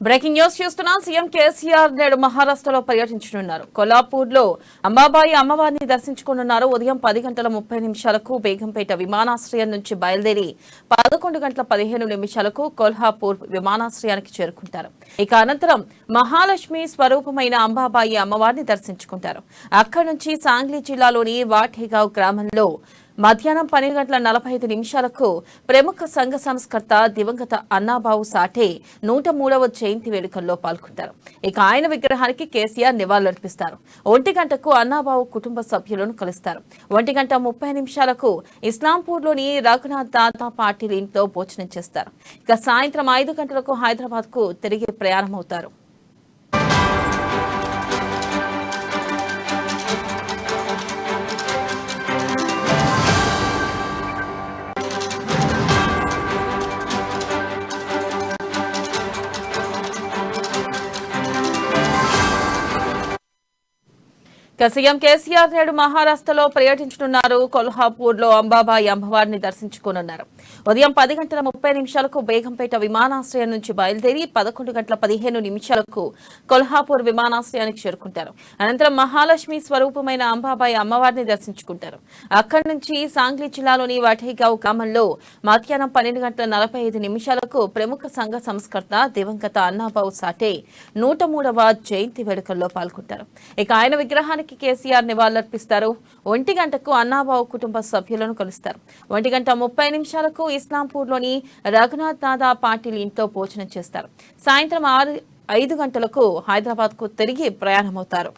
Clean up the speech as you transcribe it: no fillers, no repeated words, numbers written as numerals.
Breaking news చూస్తున్నాం. CM KCR నేడు మహారాష్ట్రలో పర్యటించనున్నారు. కొల్హాపూర్లో అంబాబాయి అమ్మవారిని దర్శించుకోనున్నారు. ఉదయం 10:30 బేగంపేట విమానాశ్రయం నుంచి బయలుదేరి 11:15 కొల్హాపూర్ విమానాశ్రయానికి చేరుకుంటారు. ఇక అనంతరం మహాలక్ష్మి స్వరూపమైన అంబాబాయి అమ్మవారిని దర్శించుకుంటారు. అక్కడి నుంచి సాంగ్లీ జిల్లాలోని వాఠేగావ్ గ్రామంలో మధ్యాహ్నం 12:45 ప్రముఖ సంఘ సంస్కర్త దివంగత అన్నాబావు సాఠే 103వ జయంతి వేడుకల్లో పాల్గొంటారు. ఇక ఆయన విగ్రహానికి కేసీఆర్ నివాళులర్పిస్తారు. 1 గంటకు అన్నాబావు కుటుంబ సభ్యులను కలుస్తారు. 1:30 ఇస్లాంపూర్లోని రఘునాథ్ దాదా పాటిల్ ఇంట్లో భోజనం చేస్తారు. ఇక సాయంత్రం 5 గంటలకు హైదరాబాద్ కు తిరిగి ప్రయాణమవుతారు. సీఎం కేసీఆర్ నేడు మహారాష్ట్రలో పర్యటించనున్నారు. కొల్హాపూర్లో అంబాబాయి అమ్మవారిని దర్శించుకోనున్నారు. ఉదయం 10:30 బేగంపేట విమానాశ్రయం నుంచి బయలుదేరి 11:15 కొల్హాపూర్ విమానాశ్రయానికి చేరుకుంటారు. అనంతరం మహాలక్ష్మి స్వరూపమైన అంబాబాయి అమ్మవారిని దర్శించుకుంటారు. అక్కడి నుంచి సాంగ్లీ జిల్లాలోని వాఠేగావ్ గ్రామంలో మధ్యాహ్నం 12:45 ప్రముఖ సంఘ సంస్కర్త దివంగత అన్నాబావు సాఠే 103వ జయంతి వేడుకల్లో పాల్గొంటారు. ఇక ఆయన విగ్రహానికి కేసీఆర్ నివాళులర్పిస్తారు. 1 గంటకు అన్నాబావు కుటుంబ సభ్యులను కలుస్తారు. 1:30 ఇస్లాంపూర్లోని రఘునాథ్ దాదా పాటిల్ ఇంట్లో భోజనం చేస్తారు. సాయంత్రం 5 గంటలకు హైదరాబాద్ కు తిరిగి ప్రయాణమవుతారు.